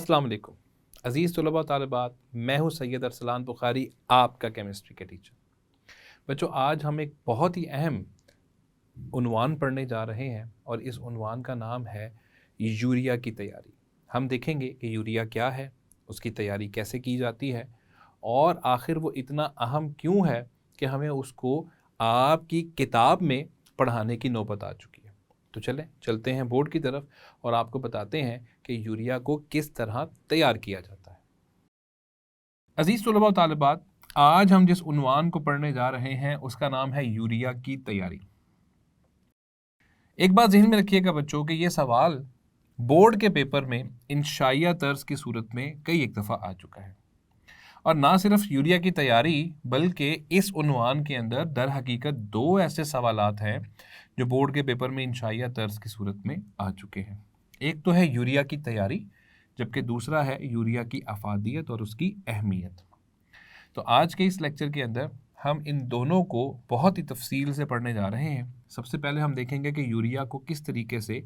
अस्सलाम वालेकुम अज़ीज़ तलबा तालिबात, मैं हूँ सैयद अरसलान बुखारी, आपका केमिस्ट्री के टीचर। बच्चों, आज हम एक बहुत ही अहम उन्वान पढ़ने जा रहे हैं और इस उन्वान का नाम है यूरिया की तैयारी। हम देखेंगे कि यूरिया क्या है, उसकी तैयारी कैसे की जाती है और आखिर वो इतना अहम क्यों है कि हमें उसको आपकी किताब में पढ़ाने की नौबत आ चुकी है। तो चलते हैं बोर्ड की तरफ और आपको बताते हैं कि यूरिया को किस तरह तैयार किया जाता है। अजीज़ तलबा व तालिबात, आज हम जिस उन्वान को पढ़ने जा रहे हैं उसका नाम है यूरिया की तैयारी। एक बात ज़हन में रखिएगा बच्चों कि ये सवाल बोर्ड के पेपर में इंशाइया तर्ज की सूरत में कई एक दफ़ा आ चुका है। और ना सिर्फ यूरिया की तैयारी बल्कि इस उन्वान के अंदर दर हकीकत दो ऐसे सवालात हैं जो बोर्ड के पेपर में इंशाइया तर्ज की सूरत में आ चुके हैं। एक तो है यूरिया की तैयारी, जबकि दूसरा है यूरिया की अफादियत और उसकी अहमियत। तो आज के इस लेक्चर के अंदर हम इन दोनों को बहुत ही तफसील से पढ़ने जा रहे हैं। सबसे पहले हम देखेंगे कि यूरिया को किस तरीके से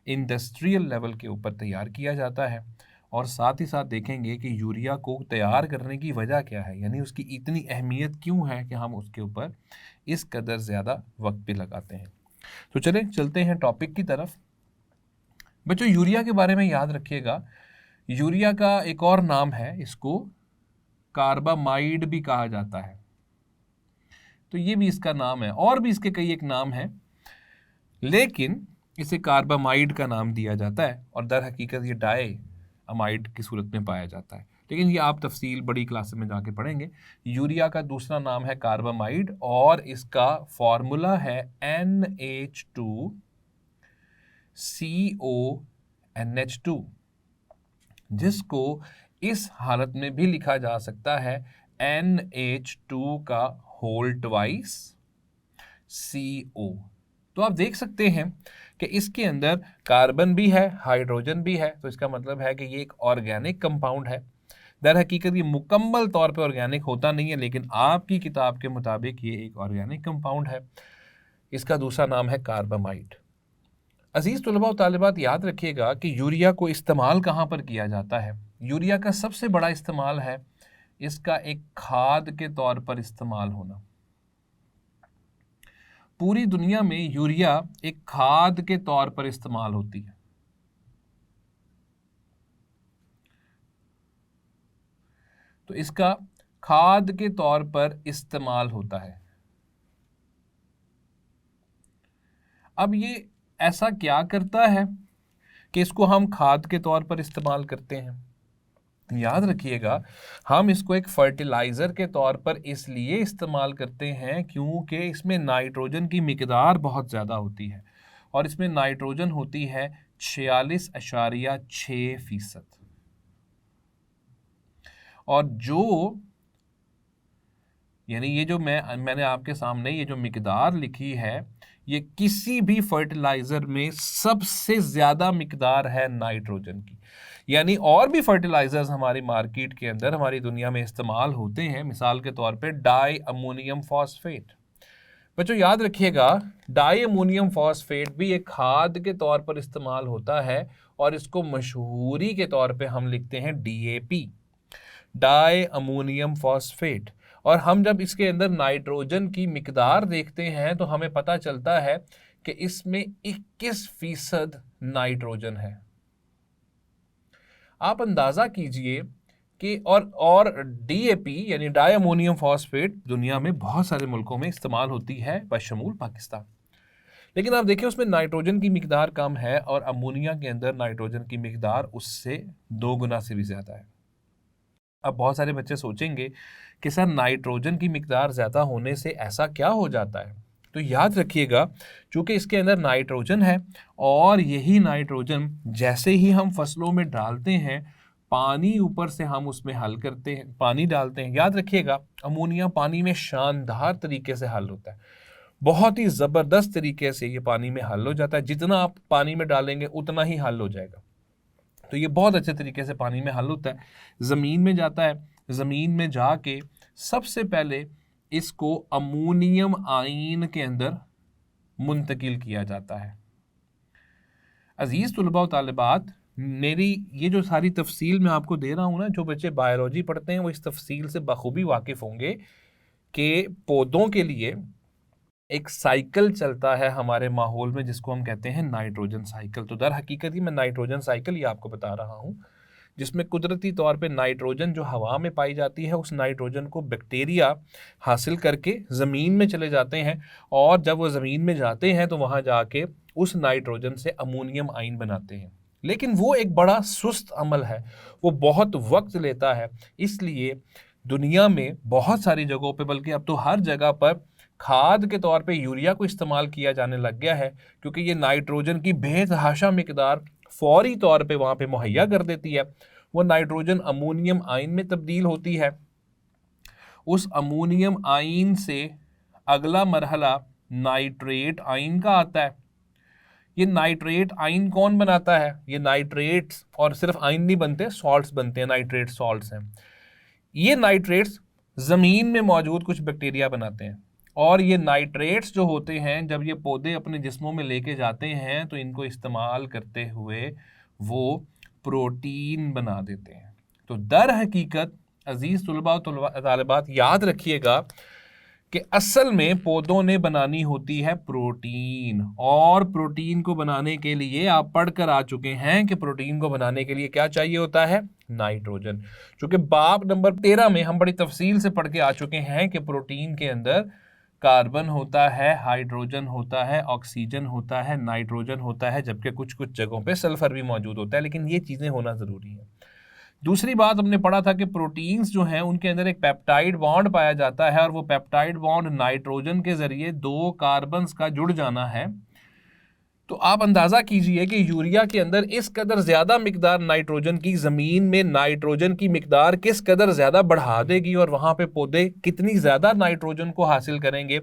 इंडस्ट्रियल लेवल के ऊपर तैयार किया जाता है और साथ ही साथ देखेंगे कि यूरिया को तैयार करने की वजह क्या है, यानी उसकी इतनी अहमियत क्यों है कि हम उसके ऊपर इस कदर ज़्यादा वक्त भी लगाते हैं। तो चलते हैं टॉपिक की तरफ। बच्चों, यूरिया के बारे में याद रखिएगा, यूरिया का एक और नाम है, इसको कार्बामाइड भी कहा जाता है। तो ये भी इसका नाम है, और भी इसके कई एक नाम हैं, लेकिन इसे कार्बामाइड का नाम दिया जाता है और दर हकीकत ये डाई अमाइड की सूरत में पाया जाता है। लेकिन ये आप तफसील बड़ी क्लास में जाके पढ़ेंगे। यूरिया का दूसरा नाम है कार्बामाइड और इसका फॉर्मूला है NH2CONH2, जिसको इस हालत में भी लिखा जा सकता है NH2 का होल ट्वाइस CO। तो आप देख सकते हैं कि इसके अंदर कार्बन भी है, हाइड्रोजन भी है, तो इसका मतलब है कि ये एक ऑर्गेनिक कंपाउंड है। दर हकीकत ये मुकम्मल तौर पे ऑर्गेनिक होता नहीं है, लेकिन आपकी किताब के मुताबिक ये एक ऑर्गेनिक कंपाउंड है। इसका दूसरा नाम है कार्बामाइड। अजीज़ तलबा व तालिबात, याद रखिएगा कि यूरिया को इस्तेमाल कहाँ पर किया जाता है। यूरिया का सबसे बड़ा इस्तेमाल है इसका एक खाद के तौर पर इस्तेमाल होना। पूरी दुनिया में यूरिया एक खाद के तौर पर इस्तेमाल होती है। तो इसका खाद के तौर पर इस्तेमाल होता है। अब ये ऐसा क्या करता है कि इसको हम खाद के तौर पर इस्तेमाल करते हैं? याद रखिएगा, हम इसको एक फर्टिलाइज़र के तौर पर इसलिए इस्तेमाल करते हैं क्योंकि इसमें नाइट्रोजन की मिकदार बहुत ज़्यादा होती है और इसमें नाइट्रोजन होती है 46.6%। और जो यानी ये जो मैंने आपके सामने ये जो मिकदार लिखी है, ये किसी भी फर्टिलाइज़र में सबसे ज़्यादा मिकदार है नाइट्रोजन की। यानी और भी फर्टिलाइज़र्स हमारी मार्केट के अंदर, हमारी दुनिया में इस्तेमाल होते हैं, मिसाल के तौर पे डाई अमोनियम फॉस्फेट। बच्चों, याद रखिएगा, डाई अमोनियम फॉस्फेट भी एक खाद के तौर पर इस्तेमाल होता है और इसको मशहूरी के तौर पे हम लिखते हैं DAP, डाई अमोनियम फॉस्फेट। और हम जब इसके अंदर नाइट्रोजन की मिकदार देखते हैं तो हमें पता चलता है कि इसमें 21% नाइट्रोजन है। आप अंदाज़ा कीजिए कि और DAP यानी डाई अमोनियम फॉस्फेट दुनिया में बहुत सारे मुल्कों में इस्तेमाल होती है, बशमूल पाकिस्तान। लेकिन आप देखिए उसमें नाइट्रोजन की मिकदार कम है और अमोनिया के अंदर नाइट्रोजन की मिकदार उससे 2 गुना से भी ज़्यादा है। अब बहुत सारे बच्चे सोचेंगे कि सर, नाइट्रोजन की मिकदार ज़्यादा होने से ऐसा क्या हो जाता है? तो याद रखिएगा, चूँकि इसके अंदर नाइट्रोजन है और यही नाइट्रोजन जैसे ही हम फसलों में डालते हैं, पानी ऊपर से हम उसमें हल करते हैं, पानी डालते हैं। याद रखिएगा, अमोनिया पानी में शानदार तरीके से हल होता है, बहुत ही ज़बरदस्त तरीके से ये पानी में हल हो जाता है। जितना आप पानी में डालेंगे उतना ही हल हो जाएगा। तो ये बहुत अच्छे तरीके से पानी में हल होता है, ज़मीन में जाता है, ज़मीन में जाके सबसे पहले इसको अमोनियम आयन के अंदर मुंतकिल किया जाता है। अजीज़ तलबा व तालिबात, मेरी ये जो सारी तफसील मैं आपको दे रहा हूँ ना, जो बच्चे बायोलॉजी पढ़ते हैं वो इस तफसील से बखूबी वाकिफ़ होंगे कि पौधों के लिए एक साइकिल चलता है हमारे माहौल में जिसको हम कहते हैं नाइट्रोजन साइकिल। तो दर हकीकत ही मैं नाइट्रोजन साइकिल ही आपको बता रहा हूँ, जिसमें कुदरती तौर पे नाइट्रोजन जो हवा में पाई जाती है, उस नाइट्रोजन को बैक्टीरिया हासिल करके ज़मीन में चले जाते हैं, और जब वो ज़मीन में जाते हैं तो वहाँ जाके उस नाइट्रोजन से अमोनियम आयन बनाते हैं। लेकिन वो एक बड़ा सुस्त अमल है, वो बहुत वक्त लेता है। इसलिए दुनिया में बहुत सारी जगहों पे, बल्कि अब तो हर जगह पर खाद के तौर पे यूरिया को इस्तेमाल किया जाने लग गया है, क्योंकि ये नाइट्रोजन की बेतहाशा मिकदार फौरी तौर पे वहाँ पे मुहैया कर देती है। वो नाइट्रोजन अमोनियम आयन में तब्दील होती है। उस अमोनियम आयन से अगला मरहला नाइट्रेट आयन का आता है। ये नाइट्रेट आयन कौन बनाता है? ये नाइट्रेट्स, और सिर्फ आयन नहीं बनते, सॉल्ट्स बनते हैं, नाइट्रेट सॉल्ट्स हैं। ये नाइट्रेट्स ज़मीन में मौजूद कुछ बैक्टीरिया बनाते हैं, और ये नाइट्रेट्स जो होते हैं जब ये पौधे अपने जिस्मों में लेके जाते हैं तो इनको इस्तेमाल करते हुए वो प्रोटीन बना देते हैं। तो दर हकीकत अजीज़ तुलबा और तालिबात याद रखिएगा कि असल में पौधों ने बनानी होती है प्रोटीन, और प्रोटीन को बनाने के लिए आप पढ़कर आ चुके हैं कि प्रोटीन को बनाने के लिए क्या चाहिए होता है? नाइट्रोजन। चूंकि बाब नंबर 13 में हम बड़ी तफसील से पढ़ के आ चुके हैं कि प्रोटीन के अंदर कार्बन होता है, हाइड्रोजन होता है, ऑक्सीजन होता है, नाइट्रोजन होता है, जबकि कुछ कुछ जगहों पे सल्फर भी मौजूद होता है, लेकिन ये चीज़ें होना ज़रूरी है। दूसरी बात हमने पढ़ा था कि प्रोटीन्स जो हैं उनके अंदर एक पेप्टाइड बॉन्ड पाया जाता है, और वो पेप्टाइड बॉन्ड नाइट्रोजन के जरिए दो कार्बन्स का जुड़ जाना है। तो आप अंदाज़ा कीजिए कि यूरिया के अंदर इस कदर ज़्यादा मिकदार नाइट्रोजन की, ज़मीन में नाइट्रोजन की मिकदार किस कदर ज़्यादा बढ़ा देगी, और वहाँ पे पौधे कितनी ज़्यादा नाइट्रोजन को हासिल करेंगे।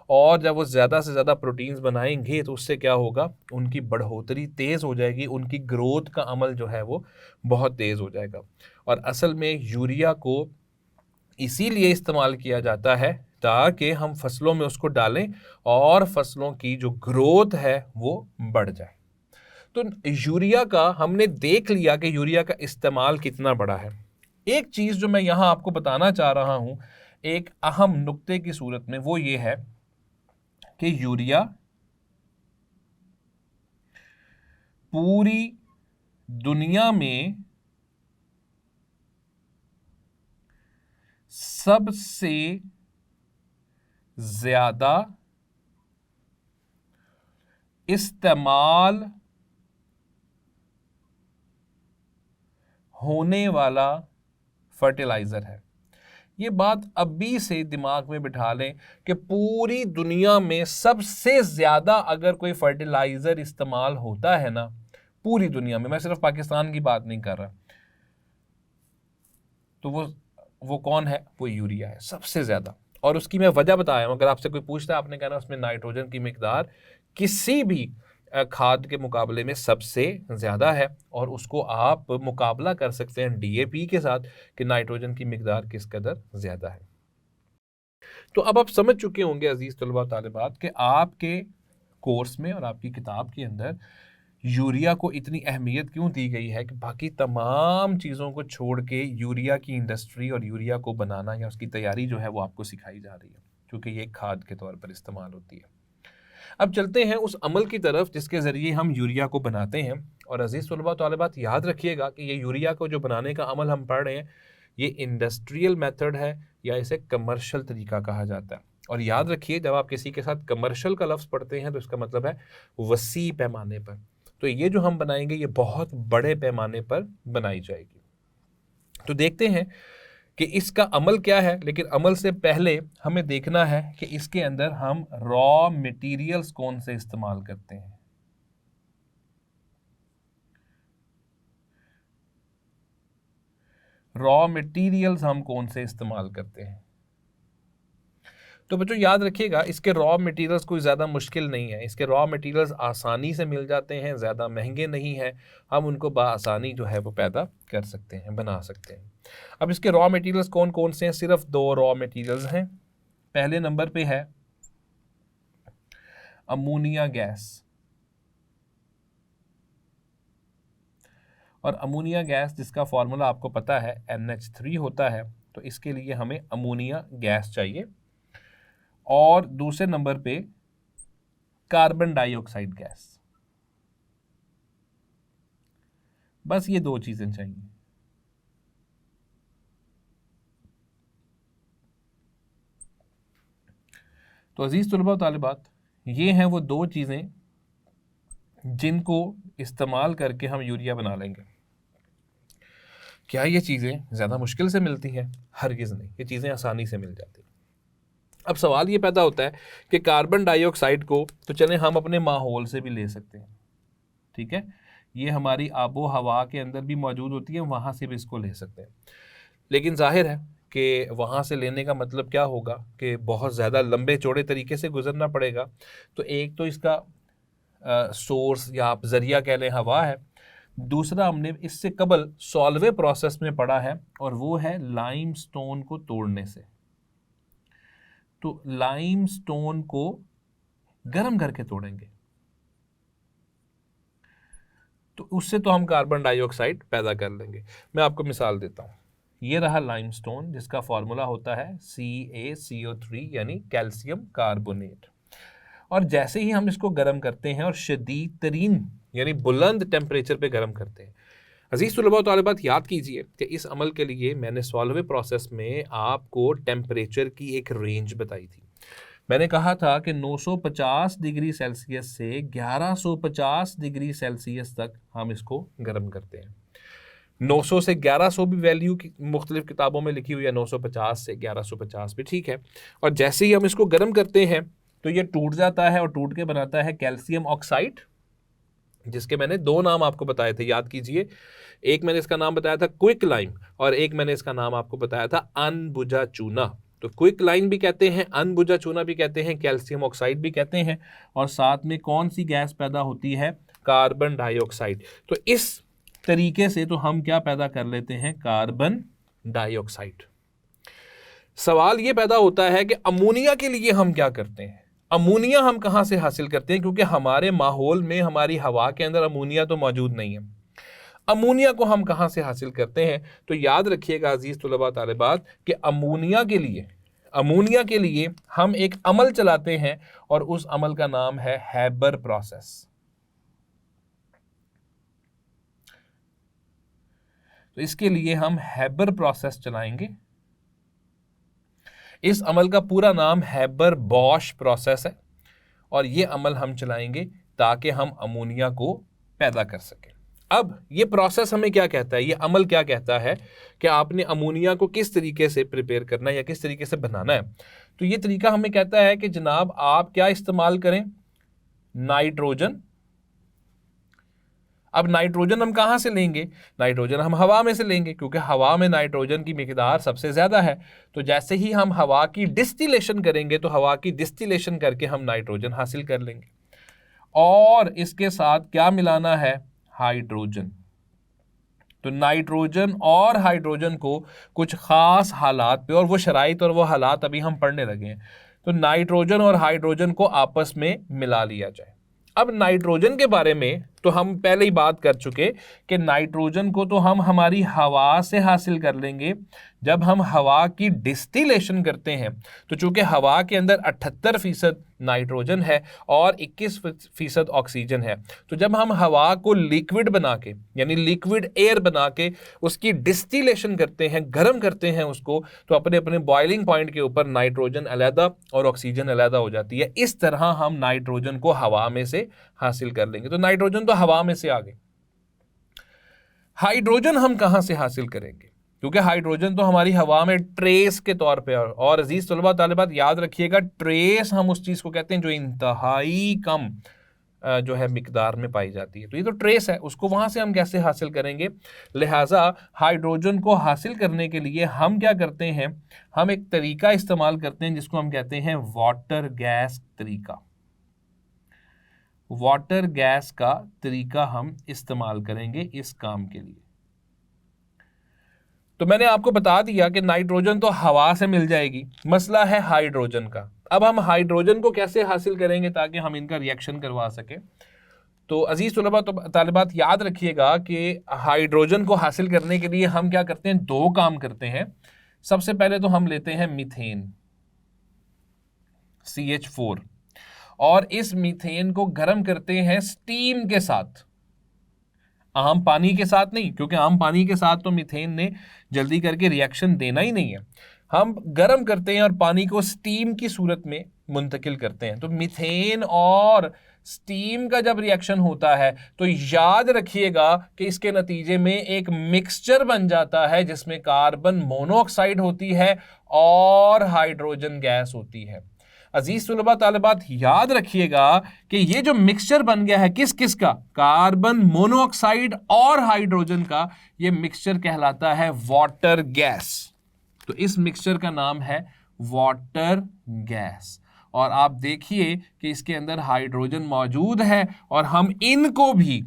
और जब वो ज़्यादा से ज़्यादा प्रोटीन्स बनाएंगे तो उससे क्या होगा? उनकी बढ़ोतरी तेज़ हो जाएगी, उनकी ग्रोथ का अमल जो है वो बहुत तेज़ हो जाएगा। और असल में यूरिया को इसीलिए इस्तेमाल किया जाता है ताकि हम फसलों में उसको डालें और फसलों की जो ग्रोथ है वो बढ़ जाए। तो यूरिया का हमने देख लिया कि यूरिया का इस्तेमाल कितना बड़ा है। एक चीज़ जो मैं यहाँ आपको बताना चाह रहा हूँ एक अहम नुक्ते की सूरत में, वो ये है कि यूरिया पूरी दुनिया में सबसे ज़्यादा इस्तेमाल होने वाला फर्टिलाइज़र है। ये बात अभी से दिमाग में बिठा लें कि पूरी दुनिया में सबसे ज़्यादा अगर कोई फर्टिलाइज़र इस्तेमाल होता है ना, पूरी दुनिया में, मैं सिर्फ पाकिस्तान की बात नहीं कर रहा, तो वो कौन है? वो यूरिया है, सबसे ज़्यादा। और उसकी मैं वजह बताया हूँ। अगर आपसे कोई पूछता है, आपने कहना उसमें नाइट्रोजन की मिकदार किसी भी खाद के मुकाबले में सबसे ज़्यादा है, और उसको आप मुकाबला कर सकते हैं डीएपी के साथ कि नाइट्रोजन की मिकदार किस कदर ज़्यादा है। तो अब आप समझ चुके होंगे अजीज़ तलबा तालिबात कि आपके कोर्स में और आपकी किताब के अंदर यूरिया को इतनी अहमियत क्यों दी गई है कि बाकी तमाम चीज़ों को छोड़ के यूरिया की इंडस्ट्री और यूरिया को बनाना या उसकी तैयारी जो है वो आपको सिखाई जा रही है, क्योंकि ये खाद के तौर पर इस्तेमाल होती है। अब चलते हैं उस अमल की तरफ जिसके ज़रिए हम यूरिया को बनाते हैं। और अजीज़ तलबा तालिबात याद रखिएगा कि ये यूरिया को जो बनाने का अमल हम पढ़ रहे हैं, ये इंडस्ट्रियल मेथड है या इसे कमर्शियल तरीका कहा जाता है। और याद रखिए, जब आप किसी के साथ कमर्शियल का लफ्ज़ पढ़ते हैं तो इसका मतलब है वसी पैमाने पर। तो ये जो हम बनाएंगे ये बहुत बड़े पैमाने पर बनाई जाएगी। तो देखते हैं कि इसका अमल क्या है, लेकिन अमल से पहले हमें देखना है कि इसके अंदर हम रॉ मटेरियल्स कौन से इस्तेमाल करते हैं। रॉ मटेरियल्स हम कौन से इस्तेमाल करते हैं। तो बच्चों याद रखिएगा, इसके रॉ मटेरियल्स कोई ज़्यादा मुश्किल नहीं है। इसके रॉ मटेरियल्स आसानी से मिल जाते हैं, ज़्यादा महंगे नहीं हैं, हम उनको बआसानी जो है वो पैदा कर सकते हैं, बना सकते हैं। अब इसके रॉ मटेरियल्स कौन कौन से हैं? सिर्फ दो रॉ मटेरियल्स हैं। पहले नंबर पे है अमोनिया गैस। और अमोनिया गैस जिसका फॉर्मूला आपको पता है NH3 होता है, तो इसके लिए हमें अमोनिया गैस चाहिए। और दूसरे नंबर पे कार्बन डाइऑक्साइड गैस। बस ये दो चीजें चाहिए। तो अजीज तुलबा और तालिबात, ये हैं वो दो चीजें जिनको इस्तेमाल करके हम यूरिया बना लेंगे। क्या ये चीजें ज्यादा मुश्किल से मिलती हैं? हरगिज नहीं, ये चीजें आसानी से मिल जाती हैं। अब सवाल ये पैदा होता है कि कार्बन डाइऑक्साइड को तो चलें हम अपने माहौल से भी ले सकते हैं, ठीक है, ये हमारी आबो हवा के अंदर भी मौजूद होती है, वहाँ से भी इसको ले सकते हैं। लेकिन जाहिर है कि वहाँ से लेने का मतलब क्या होगा कि बहुत ज़्यादा लंबे चौड़े तरीके से गुजरना पड़ेगा। तो एक तो इसका सोर्स या आप ज़रिया कह लें हवा है, दूसरा हमने इससे कबल सॉल्वे प्रोसेस में पढ़ा है और वो है लाइमस्टोन को तोड़ने से। तो लाइमस्टोन को गर्म करके तोड़ेंगे तो उससे तो हम कार्बन डाइऑक्साइड पैदा कर लेंगे। मैं आपको मिसाल देता हूँ, ये रहा लाइमस्टोन जिसका फॉर्मूला होता है CaCO3 यानी कैल्शियम कार्बोनेट। और जैसे ही हम इसको गर्म करते हैं और शदीद तरीन यानी बुलंद टेम्परेचर पे गर्म करते हैं, अजीज तुलबा और तालिबात याद कीजिए कि इस अमल के लिए मैंने सॉल्वे प्रोसेस में आपको टेम्परेचर की एक रेंज बताई थी। मैंने कहा था कि 950 डिग्री सेल्सियस से 1150 डिग्री सेल्सियस तक हम इसको गर्म करते हैं। 900 से 1100 भी वैल्यू की मुख्तलिफ किताबों में लिखी हुई है, 950 से 1150 भी ठीक है। और जैसे ही हम इसको गर्म करते हैं तो ये टूट जाता है और टूट के बनाता है कैल्शियम ऑक्साइड, जिसके मैंने दो नाम आपको बताए थे, याद कीजिए। एक मैंने इसका नाम बताया था क्विक लाइम और एक मैंने इसका नाम आपको बताया था अनबुझा चूना। तो क्विक लाइन भी कहते हैं, अनबुझा चूना भी कहते हैं, कैल्शियम ऑक्साइड भी कहते हैं। और साथ में कौन सी गैस पैदा होती है? Carbon dioxide. तो इस तरीके से तो हम क्या पैदा कर लेते हैं? Carbon dioxide. सवाल ये पैदा होता है कि अमोनिया के लिए हम क्या करते हैं? अमोनिया हम कहां से हासिल करते हैं? क्योंकि हमारे माहौल में, हमारी हवा के अंदर अमोनिया तो मौजूद नहीं है। अमोनिया को हम कहां से हासिल करते हैं? तो याद रखिएगा अजीज तुलबा तालिबात कि अमोनिया के लिए हम एक अमल चलाते हैं और उस अमल का नाम है हैबर प्रोसेस। तो इसके लिए हम हैबर प्रोसेस चलाएंगे। इस अमल का पूरा नाम हैबर बॉश प्रोसेस है और ये अमल हम चलाएंगे ताकि हम अमोनिया को पैदा कर सकें। अब ये प्रोसेस हमें क्या कहता है, ये अमल क्या कहता है कि आपने अमोनिया को किस तरीके से प्रिपेयर करना है या किस तरीके से बनाना है। तो ये तरीका हमें कहता है कि जनाब आप क्या इस्तेमाल करें? नाइट्रोजन। अब नाइट्रोजन हम कहाँ से लेंगे? नाइट्रोजन हम हवा में से लेंगे, क्योंकि हवा में नाइट्रोजन की मिकदार सबसे ज़्यादा है। तो जैसे ही हम हवा की डिस्टिलेशन करेंगे तो हवा की डिस्टिलेशन करके हम नाइट्रोजन हासिल कर लेंगे। और इसके साथ क्या मिलाना है? हाइड्रोजन। तो नाइट्रोजन और हाइड्रोजन को कुछ खास हालात पे, और वो शराइत और वो हालात अभी हम पढ़ने लगे हैं, तो नाइट्रोजन और हाइड्रोजन को आपस में मिला लिया जाए। अब नाइट्रोजन के बारे में तो हम पहले ही बात कर चुके कि नाइट्रोजन को तो हम हमारी हवा से हासिल कर लेंगे। जब हम हवा की डिस्टिलेशन करते हैं तो चूंकि हवा के अंदर 78% नाइट्रोजन है और 21% ऑक्सीजन है, तो जब हम हवा को लिक्विड बना के यानी लिक्विड एयर बना के उसकी डिस्टिलेशन करते हैं, गर्म करते हैं उसको, तो अपने अपने बॉइलिंग पॉइंट के ऊपर नाइट्रोजन अलग और ऑक्सीजन अलग हो जाती है। इस तरह हम नाइट्रोजन को हवा में से हासिल कर लेंगे। तो नाइट्रोजन तो हवा में से आ गए। हाइड्रोजन हम कहां से हासिल करेंगे? क्योंकि हाइड्रोजन तो हमारी हवा में ट्रेस के तौर पे, और अजीज तलबा तालिबात याद रखिएगा, ट्रेस हम उस चीज को कहते हैं जो इंतहाई कम जो है मिकदार में पाई जाती है। तो ये तो ट्रेस है, उसको वहां से हम कैसे हासिल करेंगे? लिहाजा हाइड्रोजन को हासिल करने के लिए हम क्या करते हैं? हम एक तरीका इस्तेमाल करते हैं जिसको हम कहते हैं वाटर गैस तरीका। वाटर गैस का तरीका हम इस्तेमाल करेंगे इस काम के लिए। तो मैंने आपको बता दिया कि नाइट्रोजन तो हवा से मिल जाएगी, मसला है हाइड्रोजन का। अब हम हाइड्रोजन को कैसे हासिल करेंगे ताकि हम इनका रिएक्शन करवा सकें? तो अजीज तलबा तो तालिबात याद रखिएगा कि हाइड्रोजन को हासिल करने के लिए हम क्या करते हैं, दो काम करते हैं। सबसे पहले तो हम लेते हैं मीथेन CH4 और इस मीथेन को गर्म करते हैं स्टीम के साथ, आम पानी के साथ नहीं, क्योंकि आम पानी के साथ तो मीथेन ने जल्दी करके रिएक्शन देना ही नहीं है। हम गर्म करते हैं और पानी को स्टीम की सूरत में मुंतकिल करते हैं। तो मीथेन और स्टीम का जब रिएक्शन होता है तो याद रखिएगा कि इसके नतीजे में एक मिक्सचर बन जाता है जिसमें कार्बन मोनोऑक्साइड होती है और हाइड्रोजन गैस होती है। अजीज तुलबा तालिबात याद रखिएगा कि ये जो मिक्सचर बन गया है किस किस का, कार्बन मोनोऑक्साइड और हाइड्रोजन का, ये मिक्सचर कहलाता है वाटर गैस। तो इस मिक्सचर का नाम है वाटर गैस। और आप देखिए कि इसके अंदर हाइड्रोजन मौजूद है और हम इनको भी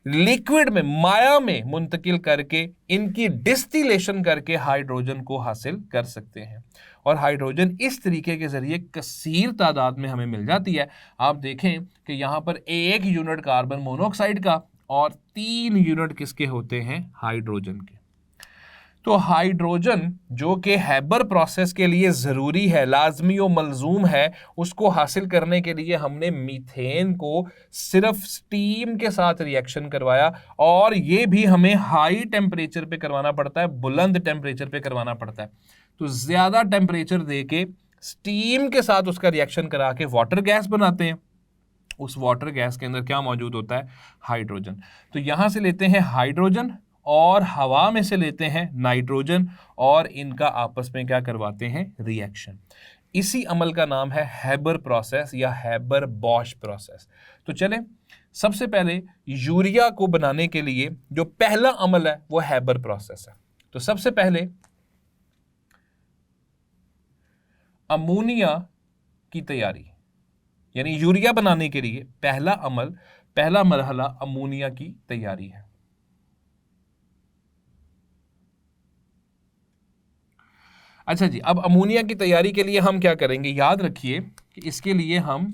लिक्विड में, माया में मुंतकिल करके इनकी डिस्टिलेशन करके हाइड्रोजन को हासिल कर सकते हैं। और हाइड्रोजन इस तरीके के जरिए कसीर तादाद में हमें मिल जाती है। आप देखें कि यहाँ पर 1 यूनिट कार्बन मोनोऑक्साइड का और 3 यूनिट किसके होते हैं, हाइड्रोजन के। तो हाइड्रोजन जो कि हैबर प्रोसेस के लिए ज़रूरी है, लाजमी और मलजूम है, उसको हासिल करने के लिए हमने मीथेन को सिर्फ स्टीम के साथ रिएक्शन करवाया और ये भी हमें हाई टेम्परेचर पे करवाना पड़ता है, बुलंद टेम्परेचर पे करवाना पड़ता है। तो ज़्यादा टेम्परेचर दे के स्टीम के साथ उसका रिएक्शन करा के वाटर गैस बनाते हैं। उस वाटर गैस के अंदर क्या मौजूद होता है, हाइड्रोजन। तो यहाँ से लेते हैं हाइड्रोजन और हवा में से लेते हैं नाइट्रोजन और इनका आपस में क्या करवाते हैं, रिएक्शन। इसी अमल का नाम है हैबर प्रोसेस या हैबर बॉश प्रोसेस। तो चलें, सबसे पहले यूरिया को बनाने के लिए जो पहला अमल है वो हैबर प्रोसेस है। तो सबसे पहले अमोनिया की तैयारी, यानी यूरिया बनाने के लिए पहला अमल, पहला मरहला अमोनिया की तैयारी है। अच्छा जी, अब अमोनिया की तैयारी के लिए हम क्या करेंगे, याद रखिए कि इसके लिए हम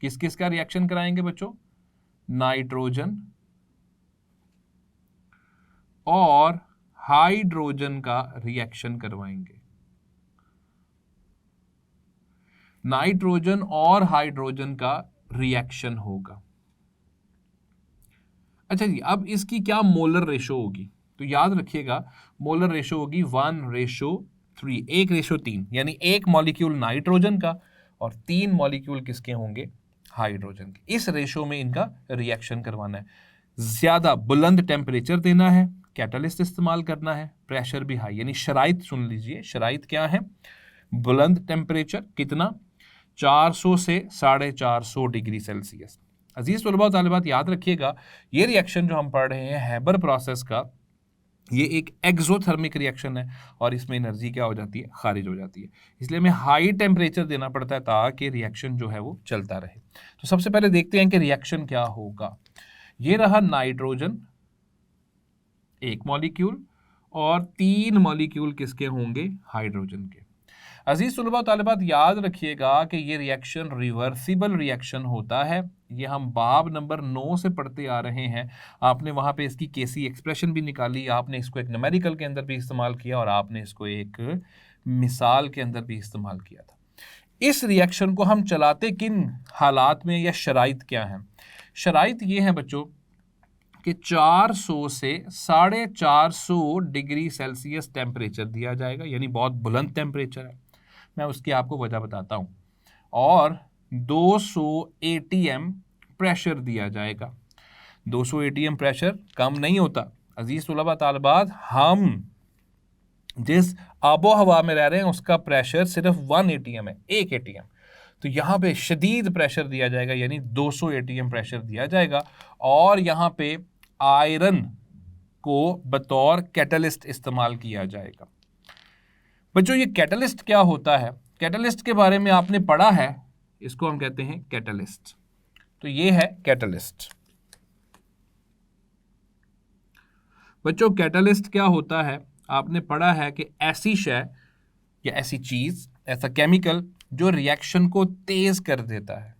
किस किस का रिएक्शन कराएंगे बच्चों, नाइट्रोजन और हाइड्रोजन का रिएक्शन करवाएंगे। नाइट्रोजन और हाइड्रोजन का रिएक्शन होगा। अच्छा जी, अब इसकी क्या मोलर रेशो होगी, तो याद रखिएगा मोलर रेशो होगी 1:3, 1:3, यानी 1 मॉलिक्यूल नाइट्रोजन का और 3 मॉलिक्यूल किसके होंगे, हाइड्रोजन के। इस रेशो में इनका रिएक्शन करवाना है। ज्यादा बुलंद टेम्परेचर देना है, कैटलिस्ट इस्तेमाल करना है, प्रेशर भी हाई, यानी शराइत सुन लीजिए, शराइत क्या है, बुलंद टेम्परेचर कितना, 400 से 450 डिग्री सेल्सियस। अजीज तलबा तालिबात याद रखिएगा ये रिएक्शन जो हम पढ़ रहे हैं हैबर प्रोसेस का, ये एक एक्सोथर्मिक रिएक्शन है और इसमें एनर्जी क्या हो जाती है, खारिज हो जाती है। इसलिए हमें हाई टेम्परेचर देना पड़ता है ताकि रिएक्शन जो है वो चलता रहे। तो सबसे पहले देखते हैं कि रिएक्शन क्या होगा। ये रहा नाइट्रोजन 1 मॉलिक्यूल और 3 मॉलिक्यूल किसके होंगे, हाइड्रोजन के। अजीज तलबा तालिबात याद रखिएगा कि ये रिएक्शन रिवर्सिबल रिएक्शन होता है। ये हम बाब नंबर 9 से पढ़ते आ रहे हैं। आपने वहाँ पे इसकी केसी एक्सप्रेशन भी निकाली, आपने इसको एक न्यूमेरिकल के अंदर भी इस्तेमाल किया और आपने इसको एक मिसाल के अंदर भी इस्तेमाल किया था। इस रिएक्शन को हम चलाते किन हालात में या शराइत क्या हैं, शराइत ये हैं बच्चों कि 400 से 450 डिग्री सेल्सियस टेम्परेचर दिया जाएगा, यानी बहुत बुलंद टेम्परेचर है। मैं उसकी आपको वजह बताता हूँ। और 200 ATM प्रेशर दिया जाएगा। 200 ATM प्रेशर कम नहीं होता। अजीज तलबा तालिबात, हम जिस आबो हवा में रह रहे हैं उसका प्रेशर सिर्फ 1 ATM है, 1 ATM। तो यहाँ पे शदीद प्रेशर दिया जाएगा, यानी 200 ATM प्रेशर दिया जाएगा। और यहाँ पे आयरन को बतौर कैटलिस्ट इस्तेमाल किया जाएगा। बच्चों ये कैटलिस्ट क्या होता है, कैटलिस्ट के बारे में आपने पढ़ा है, इसको हम कहते हैं कैटलिस्ट। तो ये है कैटलिस्ट। बच्चों कैटलिस्ट क्या होता है, आपने पढ़ा है कि ऐसी शय या ऐसी चीज, ऐसा केमिकल जो रिएक्शन को तेज कर देता है।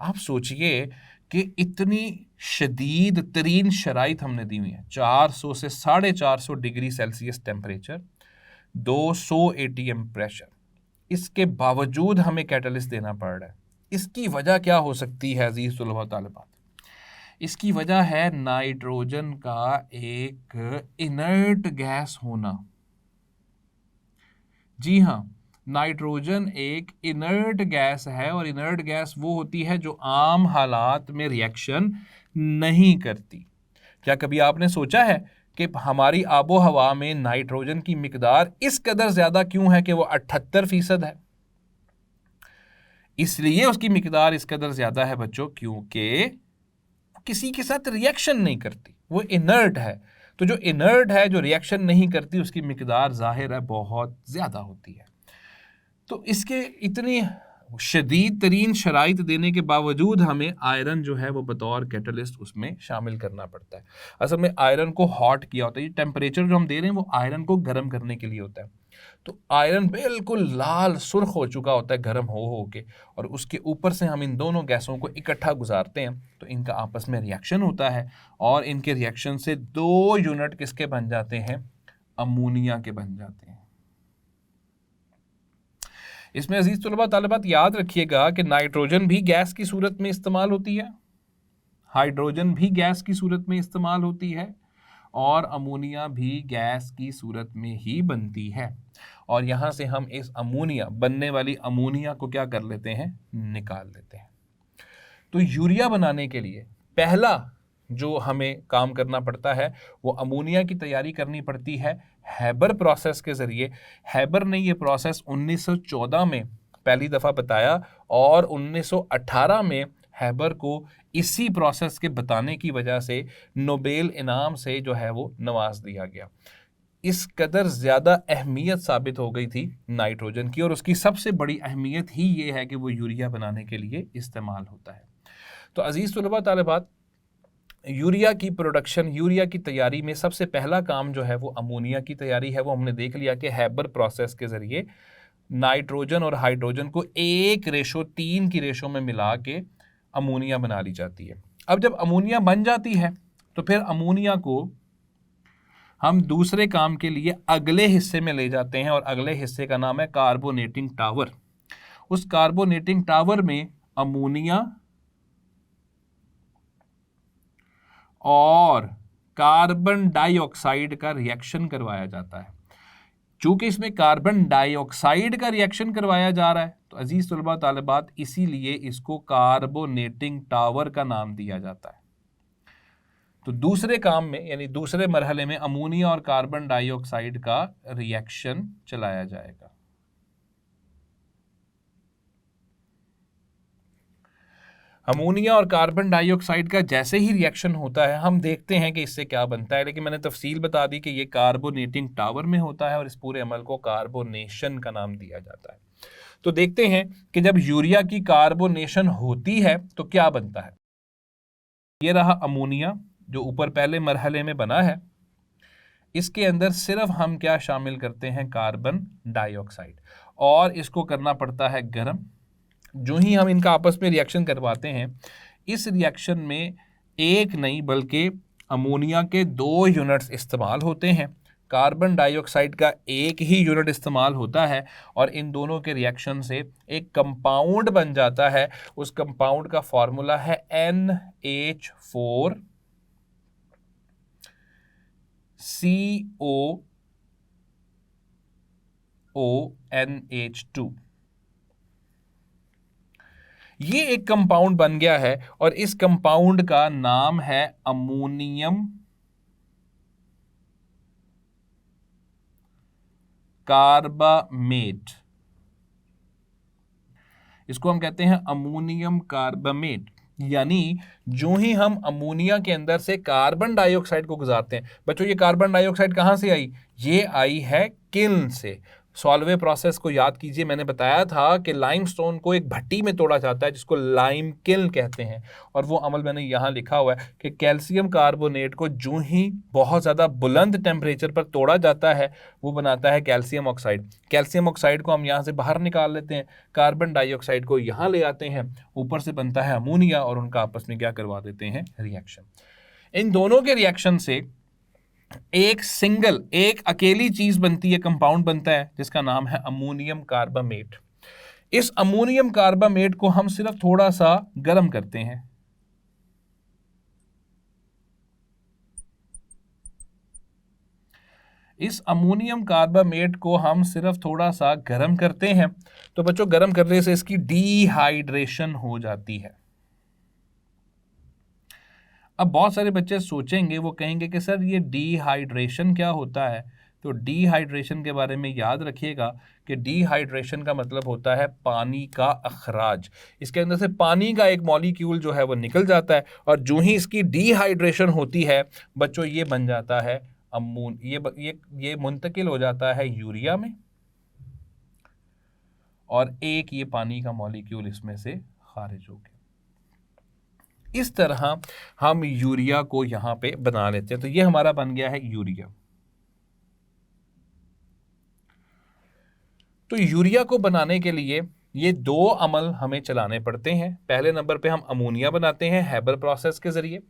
आप सोचिए कि इतनी शदीद तरीन शराइत हमने दी हुई है, 400 से 450 degree Celsius temperature, 200 ATM pressure, इसके बावजूद हमें कैटलिस्ट देना पड़ रहा है। इसकी वजह क्या हो सकती है अजीज तुलबा तालिबात? इसकी वजह है नाइट्रोजन का एक इनर्ट गैस होना। जी हाँ, नाइट्रोजन एक इनर्ट गैस है, और इनर्ट गैस वो होती है जो आम हालात में रिएक्शन नहीं करती। क्या कभी आपने सोचा है कि हमारी आबो हवा में नाइट्रोजन की मिकदार इस कदर ज़्यादा क्यों है कि वो 78% है? इसलिए उसकी मिकदार इस कदर ज़्यादा है बच्चों क्योंकि किसी के साथ रिएक्शन नहीं करती, वो इनर्ट है। तो जो इनर्ट है, जो रिएक्शन नहीं करती, उसकी मिकदार ज़ाहिर है बहुत ज़्यादा होती है। तो इसके इतनी शदीद तरीन शराइत देने के बावजूद हमें आयरन जो है वो बतौर कैटलिस्ट उसमें शामिल करना पड़ता है। असल में आयरन को हॉट किया होता है, ये टेम्परेचर जो हम दे रहे हैं वो आयरन को गर्म करने के लिए होता है। तो आयरन बिल्कुल लाल सुर्ख हो चुका होता है गर्म हो के, और उसके ऊपर से हम इन दोनों गैसों को इकट्ठा गुजारते हैं, तो इनका आपस में रिएक्शन होता है, और इनके रिएक्शन से 2 यूनिट किसके बन जाते हैं? अमोनिया के बन जाते हैं। इसमें अजीज तुलबा तालिबात याद रखिएगा कि नाइट्रोजन भी गैस की सूरत में इस्तेमाल होती है, हाइड्रोजन भी गैस की सूरत में इस्तेमाल होती है, और अमोनिया भी गैस की सूरत में ही बनती है। और यहाँ से हम इस अमोनिया, बनने वाली अमोनिया को क्या कर लेते हैं? निकाल लेते हैं। तो यूरिया बनाने के लिए पहला जो हमें काम करना पड़ता है वो अमोनिया की तैयारी करनी पड़ती है हैबर प्रोसेस के ज़रिए। हैबर ने ये प्रोसेस 1914 में पहली दफ़ा बताया, और 1918 में हैबर को इसी प्रोसेस के बताने की वजह से नोबेल इनाम से जो है वो नवाज दिया गया। इस कदर ज़्यादा अहमियत साबित हो गई थी नाइट्रोजन की, और उसकी सबसे बड़ी अहमियत ही ये है कि वो यूरिया बनाने के लिए इस्तेमाल होता है। तो अजीज़ तुलबा तालिबात, यूरिया की प्रोडक्शन, यूरिया की तैयारी में सबसे पहला काम जो है वो अमोनिया की तैयारी है। वो हमने देख लिया कि हैबर प्रोसेस के ज़रिए नाइट्रोजन और हाइड्रोजन को 1:3 की रेशो में मिला के अमोनिया बना ली जाती है। अब जब अमोनिया बन जाती है तो फिर अमोनिया को हम दूसरे काम के लिए अगले हिस्से में ले जाते हैं, और अगले हिस्से का नाम है कार्बोनेटिंग टावर। उस कार्बोनेटिंग टावर में अमोनिया और कार्बन डाइऑक्साइड का रिएक्शन करवाया जाता है। चूंकि इसमें कार्बन डाइऑक्साइड का रिएक्शन करवाया जा रहा है, तो अजीज तलबा तालिबात इसीलिए इसको कार्बोनेटिंग टावर का नाम दिया जाता है। तो दूसरे काम में, यानी दूसरे मरहले में, अमोनिया और कार्बन डाइऑक्साइड का रिएक्शन चलाया जाएगा। अमोनिया और कार्बन डाइऑक्साइड का जैसे ही रिएक्शन होता है, हम देखते हैं कि इससे क्या बनता है, लेकिन मैंने तफसील बता दी कि ये कार्बोनेटिंग टावर में होता है, और इस पूरे अमल को कार्बोनेशन का नाम दिया जाता है। तो देखते हैं कि जब यूरिया की कार्बोनेशन होती है तो क्या बनता है। ये रहा अमोनिया जो ऊपर पहले मरहले में बना है। इसके अंदर सिर्फ हम क्या शामिल करते हैं? कार्बन डाइऑक्साइड, और इसको करना पड़ता है गर्म। जो ही हम इनका आपस में रिएक्शन करवाते हैं, इस रिएक्शन में एक नहीं बल्कि अमोनिया के 2 यूनिट्स इस्तेमाल होते हैं, कार्बन डाइऑक्साइड का एक ही यूनिट इस्तेमाल होता है, और इन दोनों के रिएक्शन से एक कंपाउंड बन जाता है। उस कंपाउंड का फॉर्मूला है NH4 COONH2। ये एक कंपाउंड बन गया है, और इस कंपाउंड का नाम है अमोनियम कार्बामेट। इसको हम कहते हैं अमोनियम कार्बामेट। यानी जो ही हम अमोनिया के अंदर से कार्बन डाइऑक्साइड को गुजारते हैं, बच्चों ये कार्बन डाइऑक्साइड कहां से आई? ये आई है किल्न से। सॉल्वे प्रोसेस को याद कीजिए, मैंने बताया था कि लाइमस्टोन को एक भट्टी में तोड़ा जाता है जिसको लाइम किल्न कहते हैं, और वो अमल मैंने यहाँ लिखा हुआ है कि कैल्शियम कार्बोनेट को जो ही बहुत ज़्यादा बुलंद टेम्परेचर पर तोड़ा जाता है वो बनाता है कैल्शियम ऑक्साइड। कैल्शियम ऑक्साइड को हम यहाँ से बाहर निकाल लेते हैं, कार्बन डाइऑक्साइड को यहाँ ले आते हैं, ऊपर से बनता है अमोनिया, और उनका आपस में क्या करवा देते हैं, रिएक्शन। इन दोनों के रिएक्शन से एक अकेली चीज बनती है, कंपाउंड बनता है जिसका नाम है अमोनियम कार्बामेट। इस अमोनियम कार्बामेट को हम सिर्फ थोड़ा सा गर्म करते हैं। इस अमोनियम कार्बामेट को हम सिर्फ थोड़ा सा गर्म करते हैं, तो बच्चों गर्म करने से इसकी डिहाइड्रेशन हो जाती है। अब बहुत सारे बच्चे सोचेंगे, वो कहेंगे कि सर ये डिहाइड्रेशन क्या होता है। तो डिहाइड्रेशन के बारे में याद रखिएगा कि डिहाइड्रेशन का मतलब होता है पानी का अखराज। इसके अंदर से पानी का एक मॉलिक्यूल जो है वो निकल जाता है, और जो ही इसकी डिहाइड्रेशन होती है बच्चों ये बन जाता है ये मुंतकिल हो जाता है यूरिया में, और एक ये पानी का मॉलिक्यूल इसमें से खारिज हो गया। इस तरह हम यूरिया को यहां पे बना लेते हैं। तो ये हमारा बन गया है यूरिया। तो यूरिया को बनाने के लिए ये दो अमल हमें चलाने पड़ते हैं। पहले नंबर पे हम अमोनिया बनाते हैं हेबर प्रोसेस के जरिए।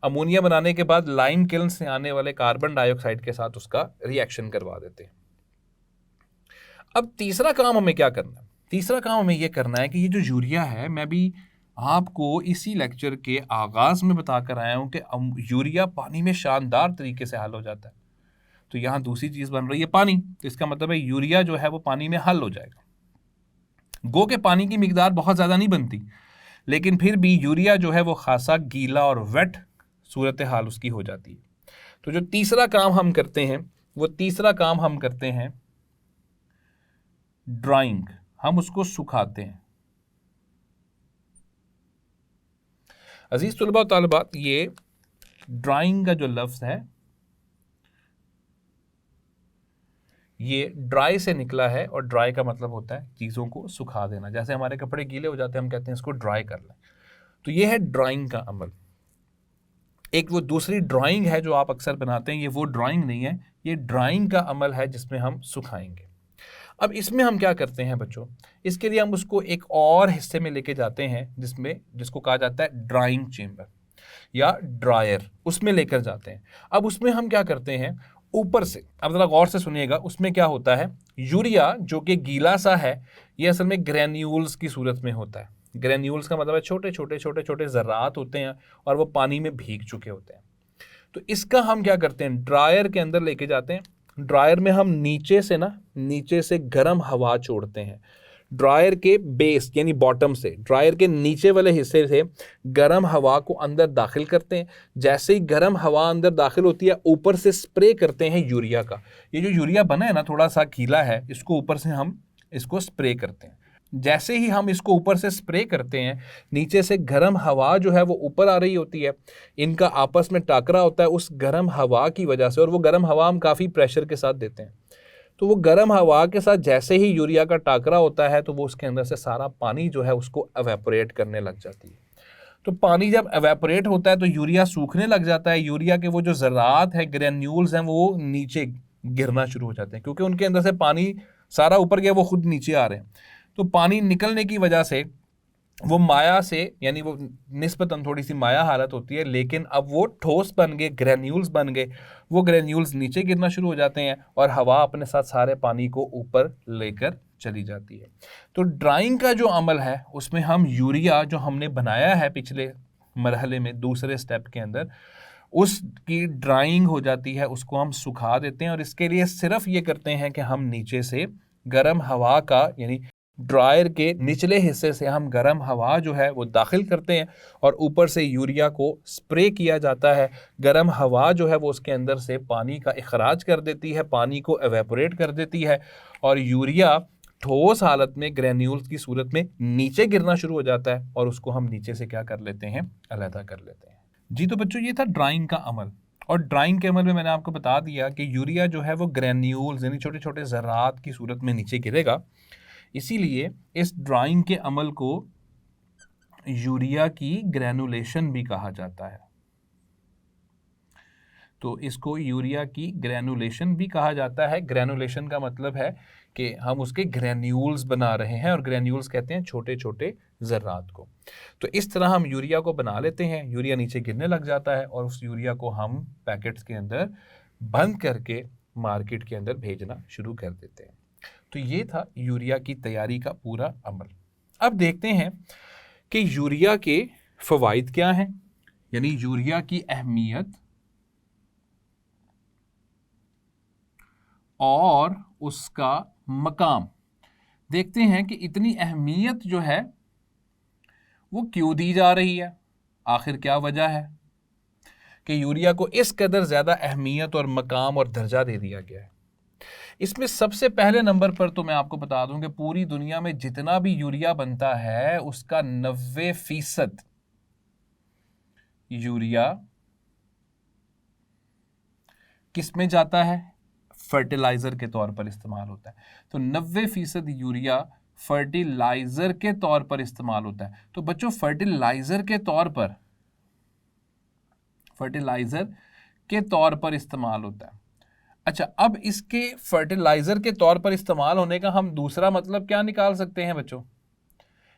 अमोनिया बनाने के बाद लाइम किल्न से आने वाले कार्बन डाइऑक्साइड के साथ उसका रिएक्शन करवा देते हैं। अब तीसरा काम हमें क्या करना है? तीसरा काम हमें यह करना है कि ये जो यूरिया है, मैं भी आपको इसी लेक्चर के आगाज में बताकर आया हूं कि यूरिया पानी में शानदार तरीके से हल हो जाता है। तो यहां दूसरी चीज बन रही है पानी, तो इसका मतलब है यूरिया जो है वो पानी में हल हो जाएगा। गो के पानी की मिकदार बहुत ज्यादा नहीं बनती, लेकिन फिर भी यूरिया जो है वो खासा गीला और वेट सूरत हाल उसकी हो जाती है। तो जो तीसरा काम हम करते हैं वो तीसरा काम हम करते हैं ड्राइंग। हम उसको सुखाते हैं। अजीज तुलबा तालिबात, ये ड्राइंग का जो लफ्ज है ये ड्राई से निकला है, और ड्राई का मतलब होता है चीज़ों को सुखा देना। जैसे हमारे कपड़े गीले हो जाते हैं, हम कहते हैं इसको ड्राई कर लें। तो ये है ड्राइंग का अमल। एक वो दूसरी ड्राइंग है जो आप अक्सर बनाते हैं, ये वो ड्राइंग नहीं है, ये ड्राइंग का अमल है जिसमें हम सुखाएंगे। अब इसमें हम क्या करते हैं बच्चों, इसके लिए हम उसको एक और हिस्से में लेके जाते हैं जिसको कहा जाता है ड्राइंग चेम्बर या ड्रायर, उसमें लेकर जाते हैं। अब उसमें हम क्या करते हैं, ऊपर से, अब जरा गौर से सुनिएगा, उसमें क्या होता है, यूरिया जो कि गीला सा है ये असल में ग्रेन्यूल्स की सूरत में होता है। ग्रेन्यूल्स का मतलब है छोटे छोटे छोटे छोटे ज़रात होते हैं और वो पानी में भीग चुके होते हैं। तो इसका हम क्या करते हैं, ड्रायर के अंदर लेके जाते हैं। ड्रायर में हम नीचे से गर्म हवा छोड़ते हैं। ड्रायर के बेस यानी बॉटम से, ड्रायर के नीचे वाले हिस्से से गर्म हवा को अंदर दाखिल करते हैं। जैसे ही गर्म हवा अंदर दाखिल होती है, ऊपर से स्प्रे करते हैं यूरिया का। ये जो यूरिया बना है ना, थोड़ा सा गीला है, इसको ऊपर से हम इसको स्प्रे करते हैं। जैसे ही हम इसको ऊपर से स्प्रे करते हैं, नीचे से गर्म हवा जो है वो ऊपर आ रही होती है, इनका आपस में टाकरा होता है उस गर्म हवा की वजह से, और वो गर्म हवा हम काफ़ी प्रेशर के साथ देते हैं। तो वो गर्म हवा के साथ जैसे ही यूरिया का टाकरा होता है, तो वो उसके अंदर से सारा पानी जो है उसको एवेपोरेट करने लग जाती है। तो पानी जब एवेपोरेट होता है तो यूरिया सूखने लग जाता है। यूरिया के वो जो ज़रात है, ग्रेन्यूल्स हैं, वो नीचे गिरना शुरू हो जाते हैं, क्योंकि उनके अंदर से पानी सारा ऊपर गया, वो खुद नीचे आ रहे हैं। तो पानी निकलने की वजह से वो माया से, यानी वो निस्बतन थोड़ी सी माया हालत होती है, लेकिन अब वो ठोस बन गए, ग्रेन्यूल्स बन गए। वो ग्रेन्यूल्स नीचे गिरना शुरू हो जाते हैं और हवा अपने साथ सारे पानी को ऊपर लेकर चली जाती है। तो ड्राइंग का जो अमल है उसमें हम यूरिया जो हमने बनाया है पिछले मरहले में, दूसरे स्टेप के अंदर, उसकी ड्राइंग हो जाती है, उसको हम सुखा देते हैं। और इसके लिए सिर्फ ये करते हैं कि हम नीचे से गर्म हवा का, यानी ड्रायर के निचले हिस्से से हम गर्म हवा जो है वो दाखिल करते हैं, और ऊपर से यूरिया को स्प्रे किया जाता है। गर्म हवा जो है वो उसके अंदर से पानी का इखराज कर देती है, पानी को एवेपोरेट कर देती है, और यूरिया ठोस हालत में ग्रेन्यूल्स की सूरत में नीचे गिरना शुरू हो जाता है, और उसको हम नीचे से क्या कर लेते हैं, अलहदा कर लेते हैं। जी तो बच्चों, ये था ड्राइंग का अमल। और ड्राइंग के अमल में मैंने आपको बता दिया कि यूरिया जो है वो ग्रैन्यूल्स यानी छोटे छोटे ज़रात की सूरत में नीचे गिरेगा, इसीलिए इस ड्राइंग के अमल को यूरिया की ग्रैनुलेशन भी कहा जाता है। तो इसको यूरिया की ग्रैनुलेशन भी कहा जाता है। ग्रैनुलेशन का मतलब है कि हम उसके ग्रैन्यूल्स बना रहे हैं, और ग्रैन्यूल्स कहते हैं छोटे छोटे ज़र्रात को। तो इस तरह हम यूरिया को बना लेते हैं, यूरिया नीचे गिरने लग जाता है और उस यूरिया को हम पैकेट्स के अंदर बंद करके मार्केट के अंदर भेजना शुरू कर देते हैं। तो ये था यूरिया की तैयारी का पूरा अमल। अब देखते हैं कि यूरिया के फ़वाइद क्या हैं, यानी यूरिया की अहमियत और उसका मकाम। देखते हैं कि इतनी अहमियत जो है वो क्यों दी जा रही है, आखिर क्या वजह है कि यूरिया को इस कदर ज़्यादा अहमियत और मकाम और दर्जा दे दिया गया है। इसमें सबसे पहले नंबर पर तो मैं आपको बता दूं कि पूरी दुनिया में जितना भी यूरिया बनता है उसका 90% यूरिया किस में जाता है, फर्टिलाइज़र के तौर पर इस्तेमाल होता है। तो 90% यूरिया फर्टिलाइज़र के तौर पर इस्तेमाल होता है। तो बच्चों फर्टिलाइज़र के तौर पर इस्तेमाल होता है। अच्छा, अब इसके फर्टिलाइज़र के तौर पर इस्तेमाल होने का हम दूसरा मतलब क्या निकाल सकते हैं बच्चों?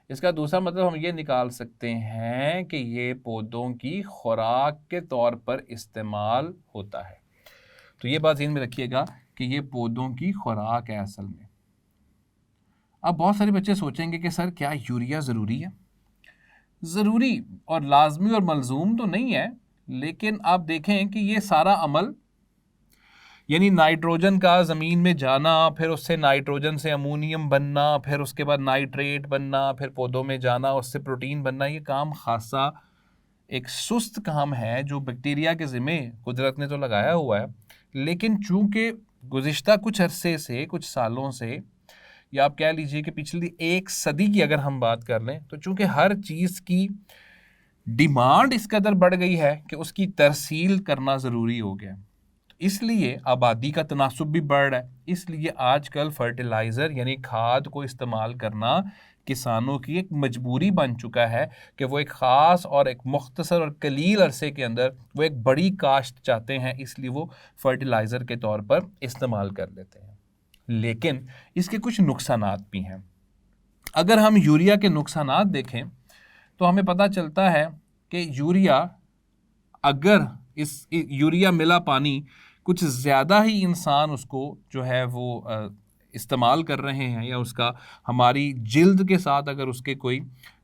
इसका दूसरा मतलब हम ये निकाल सकते हैं कि ये पौधों की खुराक के तौर पर इस्तेमाल होता है। तो ये बात ध्यान में रखिएगा कि ये पौधों की खुराक है असल में। अब बहुत सारे बच्चे सोचेंगे कि सर क्या यूरिया ज़रूरी है? ज़रूरी और लाजमी और मलजूम तो नहीं है, लेकिन आप देखें कि ये सारा अमल यानी नाइट्रोजन का ज़मीन में जाना, फिर उससे नाइट्रोजन से अमोनियम बनना, फिर उसके बाद नाइट्रेट बनना, फिर पौधों में जाना, उससे प्रोटीन बनना, ये काम खासा एक सुस्त काम है जो बैक्टीरिया के ज़िम्मे कुदरत ने तो लगाया हुआ है। लेकिन चूँकि गुज़िश्ता कुछ अरसे से, कुछ सालों से, या आप कह लीजिए कि पिछली 1 सदी की अगर हम बात कर लें, तो चूँकि हर चीज़ की डिमांड इस कदर बढ़ गई है कि उसकी तरसील करना ज़रूरी हो गया, इसलिए आबादी का तनासुब भी बढ़ रहा है। इसलिए आजकल फर्टिलाइज़र यानी खाद को इस्तेमाल करना किसानों की एक मजबूरी बन चुका है कि वो एक ख़ास और एक मुख्तसर और कलील अरसे के अंदर वो एक बड़ी काश्त चाहते हैं, इसलिए वो फर्टिलाइज़र के तौर पर इस्तेमाल कर लेते हैं। लेकिन इसके कुछ नुकसानात भी हैं। अगर हम यूरिया के नुकसानात देखें तो हमें पता चलता है कि अगर इस यूरिया मिला पानी कुछ ज़्यादा ही इंसान उसको जो है वो इस्तेमाल कर रहे हैं, या उसका हमारी जिल्द के साथ अगर उसके कोई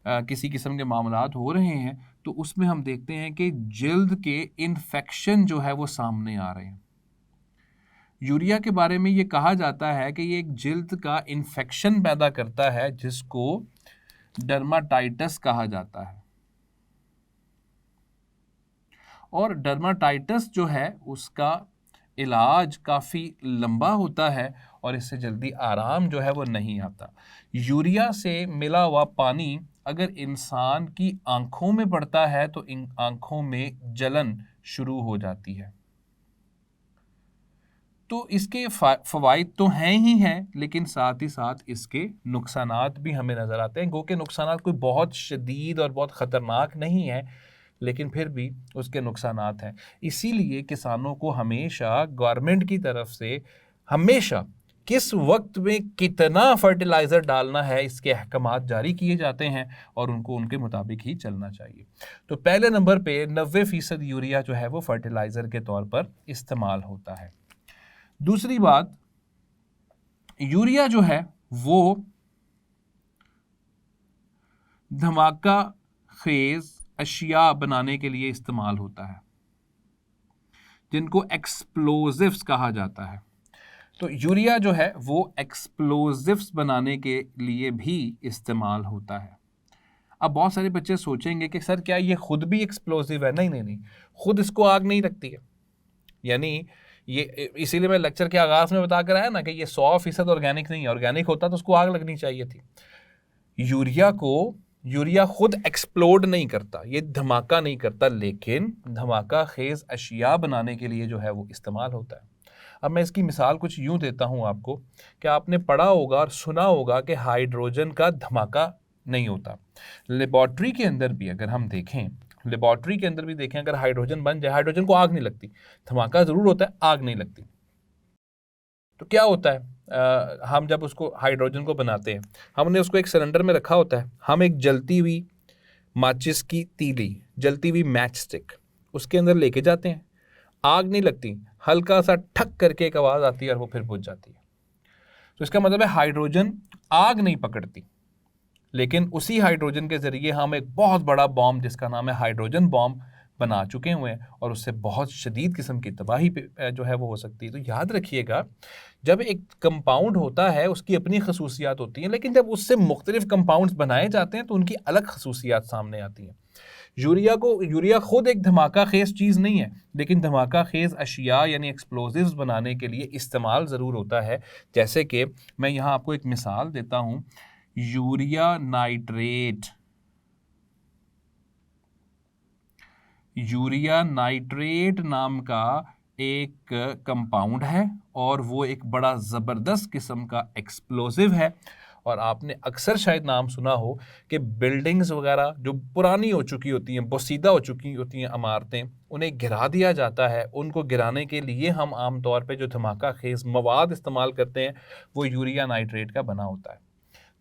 किसी किस्म के मामलात हो रहे हैं, तो उसमें हम देखते हैं कि जिल्द के इन्फेक्शन जो है वो सामने आ रहे हैं। यूरिया के बारे में ये कहा जाता है कि ये एक जिल्द का इन्फेक्शन पैदा करता है जिसको डर्माटाइटिस कहा जाता है। और डर्माटाइटिस जो है उसका इलाज काफ़ी लंबा होता है और इससे जल्दी आराम जो है वो नहीं आता। यूरिया से मिला हुआ पानी अगर इंसान की आँखों में पड़ता है तो इन आँखों में जलन शुरू हो जाती है। तो इसके फ़वाइद तो हैं ही हैं, लेकिन साथ ही साथ इसके नुकसानात भी हमें नज़र आते हैं। गो के नुकसानात कोई बहुत शदीद और बहुत ख़तरनाक नहीं है, लेकिन फिर भी उसके नुकसानात हैं। इसीलिए किसानों को हमेशा गवर्नमेंट की तरफ से हमेशा किस वक्त में कितना फर्टिलाइज़र डालना है इसके अहकामात जारी किए जाते हैं और उनको उनके मुताबिक ही चलना चाहिए। तो पहले नंबर पे 90% यूरिया जो है वो फर्टिलाइज़र के तौर पर इस्तेमाल होता है। दूसरी बात, यूरिया जो है वो धमाका खेज अशिया बनाने के लिए इस्तेमाल होता है जिनको एक्सप्लोजिव्स कहा जाता है। तो यूरिया जो है वो एक्सप्लोजिव्स बनाने के लिए भी इस्तेमाल होता है। अब बहुत सारे बच्चे सोचेंगे कि सर क्या ये खुद भी एक्सप्लोजिव है? नहीं नहीं नहीं, खुद इसको आग नहीं लगती है। यानी ये इसीलिए मैं लेक्चर के आगाज़ में बता कर आया ना कि ये 100% ऑर्गेनिक नहीं है। ऑर्गेनिक होता तो उसको आग लगनी चाहिए थी। यूरिया खुद एक्सप्लोड नहीं करता, ये धमाका नहीं करता, लेकिन धमाका खेज अशिया बनाने के लिए जो है वो इस्तेमाल होता है। अब मैं इसकी मिसाल कुछ यूँ देता हूँ आपको कि आपने पढ़ा होगा और सुना होगा कि हाइड्रोजन का धमाका नहीं होता। लेबॉर्ट्री के अंदर भी अगर हम देखें, लेबॉर्ट्री के अंदर भी देखें, अगर हाइड्रोजन बन जाए, हाइड्रोजन को आग नहीं लगती, धमाका ज़रूर होता है, आग नहीं लगती। तो क्या होता है, हम जब उसको हाइड्रोजन को बनाते हैं, हमने उसको एक सिलेंडर में रखा होता है, हम एक जलती हुई माचिस की तीली, जलती हुई मैच स्टिक उसके अंदर लेके जाते हैं, आग नहीं लगती, हल्का सा ठक करके एक आवाज़ आती है और वो फिर बुझ जाती है। तो इसका मतलब है हाइड्रोजन आग नहीं पकड़ती, लेकिन उसी हाइड्रोजन के ज़रिए हम एक बहुत बड़ा बॉम्ब जिसका नाम है हाइड्रोजन बॉम्ब बना चुके हुए हैं और उससे बहुत शदीद किस्म की तबाही जो है वो हो सकती है। तो याद रखिएगा, जब एक कंपाउंड होता है उसकी अपनी खसूसियात होती हैं, लेकिन जब उससे मुख्तलिफ कंपाउंड्स बनाए जाते हैं तो उनकी अलग खसूसियात सामने आती हैं। यूरिया खुद एक धमाका खेज चीज़ नहीं है, लेकिन धमाका खेज अशिया यानी एक्सप्लोजिव्स बनाने के लिए इस्तेमाल ज़रूर होता है। जैसे कि मैं यहाँ आपको एक मिसाल देता हूँ, यूरिया नाइट्रेट नाम का एक कंपाउंड है और वो एक बड़ा ज़बरदस्त किस्म का एक्सप्लोसिव है। और आपने अक्सर शायद नाम सुना हो कि बिल्डिंग्स वगैरह जो पुरानी हो चुकी होती हैं, बोसीदा हो चुकी होती हैं इमारतें, उन्हें गिरा दिया जाता है। उनको गिराने के लिए हम आम तौर पे जो धमाका खेज मवाद इस्तेमाल करते हैं वो यूरिया नाइट्रेट का बना होता है।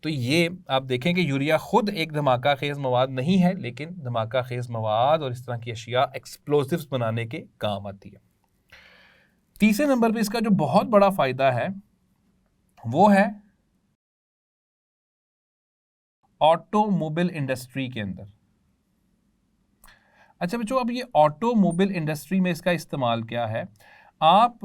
तो ये आप देखें कि यूरिया खुद एक धमाका खेज मवाद नहीं है, लेकिन धमाका खेज मवाद और इस तरह की अशिया एक्सप्लोसिव्स बनाने के काम आती है। तीसरे नंबर पे इसका जो बहुत बड़ा फ़ायदा है वो है ऑटोमोबाइल इंडस्ट्री के अंदर। अच्छा बच्चों, अब ये ऑटोमोबाइल इंडस्ट्री में इसका इस्तेमाल क्या है, आप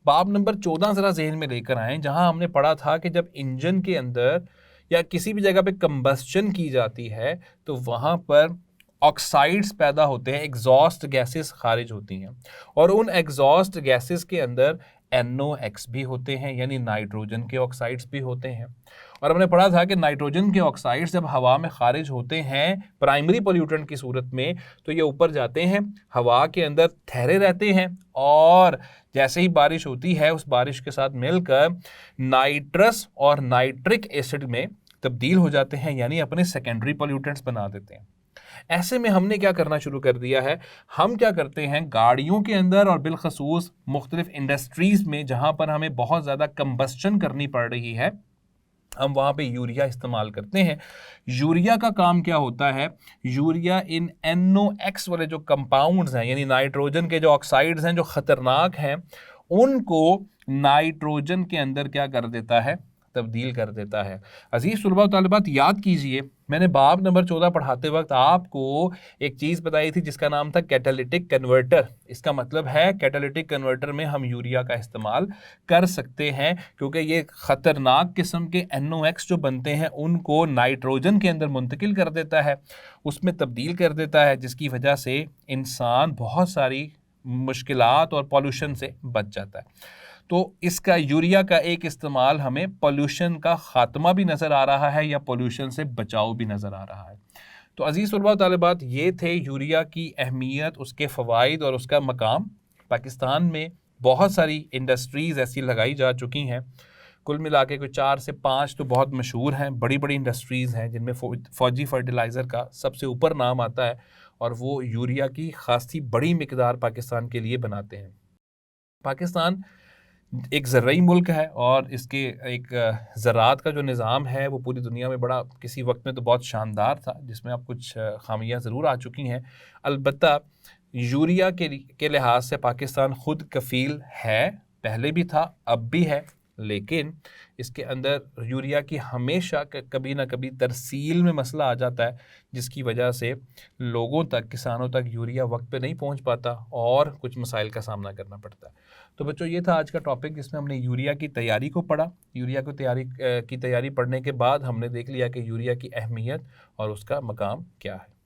बाब नंबर 14 ज़रा जहन में लेकर आएँ, जहां हमने पढ़ा था कि जब इंजन के अंदर या किसी भी जगह पे कंबस्शन की जाती है तो वहाँ पर ऑक्साइड्स पैदा होते हैं, एग्जॉस्ट गैसेस खारिज होती हैं, और उन एग्जॉस्ट गैसेस के अंदर NOx भी होते हैं, यानी नाइट्रोजन के ऑक्साइड्स भी होते हैं। और हमने पढ़ा था कि नाइट्रोजन के ऑक्साइड्स जब हवा में खारिज होते हैं प्राइमरी पोल्यूटेंट की सूरत में, तो ये ऊपर जाते हैं, हवा के अंदर ठहरे रहते हैं, और जैसे ही बारिश होती है उस बारिश के साथ मिलकर नाइट्रस और नाइट्रिक एसिड में तब्दील हो जाते हैं, यानी अपने सेकेंडरी पोल्यूटेंट्स बना देते हैं। ऐसे में हमने क्या करना शुरू कर दिया है, हम क्या करते हैं, गाड़ियों के अंदर और बिलखसूस मुख्तलिफ इंडस्ट्रीज़ में जहाँ पर हमें बहुत ज़्यादा कंबस्शन करनी पड़ रही है, हम वहाँ पे यूरिया इस्तेमाल करते हैं। यूरिया का काम क्या होता है, यूरिया इन NOx वाले जो कंपाउंड्स हैं, यानी नाइट्रोजन के जो ऑक्साइड्स हैं जो ख़तरनाक हैं, उनको नाइट्रोजन के अंदर क्या कर देता है, तब्दील कर देता है। अजीज़ तलबा व तालिबात, याद कीजिए, मैंने बाब नंबर 14 पढ़ाते वक्त आपको एक चीज़ बताई थी जिसका नाम था कैटालिटिक कन्वर्टर। इसका मतलब है कैटालिटिक कन्वर्टर में हम यूरिया का इस्तेमाल कर सकते हैं, क्योंकि ये ख़तरनाक किस्म के NOx जो बनते हैं उनको नाइट्रोजन के अंदर मुंतकिल कर देता है, उसमें तब्दील कर देता है, जिसकी वजह से इंसान बहुत सारी मुश्किलात और पॉल्यूशन से बच जाता है। तो इसका यूरिया का एक इस्तेमाल हमें पोल्यूशन का ख़ात्मा भी नज़र आ रहा है या पोल्यूशन से बचाव भी नज़र आ रहा है। तो अज़ीज़ तलबा व तालिबात, ये थे यूरिया की अहमियत, उसके फ़वाइद और उसका मकाम। पाकिस्तान में बहुत सारी इंडस्ट्रीज़ ऐसी लगाई जा चुकी हैं, कुल मिला के कोई 4 से 5 तो बहुत मशहूर हैं, बड़ी बड़ी इंडस्ट्रीज़ हैं, जिनमें फौजी फर्टिलाइज़र का सबसे ऊपर नाम आता है, और वो यूरिया की खासी बड़ी मिकदार पाकिस्तान के लिए बनाते हैं। पाकिस्तान एक ज़रई मुल्क है और इसके एक ज़राअत का जो निज़ाम है वो पूरी दुनिया में बड़ा, किसी वक्त में तो बहुत शानदार था, जिसमें अब कुछ खामियां ज़रूर आ चुकी हैं। अलबत्ता यूरिया के लिहाज से पाकिस्तान खुद कफ़ील है, पहले भी था, अब भी है, लेकिन इसके अंदर यूरिया की हमेशा कभी ना कभी तरसील में मसला आ जाता है, जिसकी वजह से लोगों तक, किसानों तक यूरिया वक्त पे नहीं पहुंच पाता और कुछ मसाइल का सामना करना पड़ता है। तो बच्चों, ये था आज का टॉपिक जिसमें हमने यूरिया की तैयारी को पढ़ा। यूरिया को तैयारी पढ़ने के बाद हमने देख लिया कि यूरिया की अहमियत और उसका मकाम क्या है।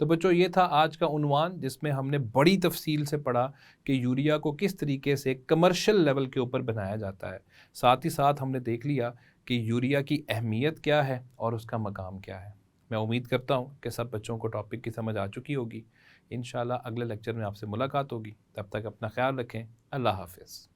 तो बच्चों, ये था आज का उन्वान जिसमें हमने बड़ी तफसील से पढ़ा कि यूरिया को किस तरीके से कमर्शियल लेवल के ऊपर बनाया जाता है। साथ ही साथ हमने देख लिया कि यूरिया की अहमियत क्या है और उसका मकाम क्या है। मैं उम्मीद करता हूँ कि सब बच्चों को टॉपिक की समझ आ चुकी होगी। इंशाल्लाह अगले लेक्चर में आपसे मुलाकात होगी। तब तक अपना ख्याल रखें। अल्लाह हाफ़िज़।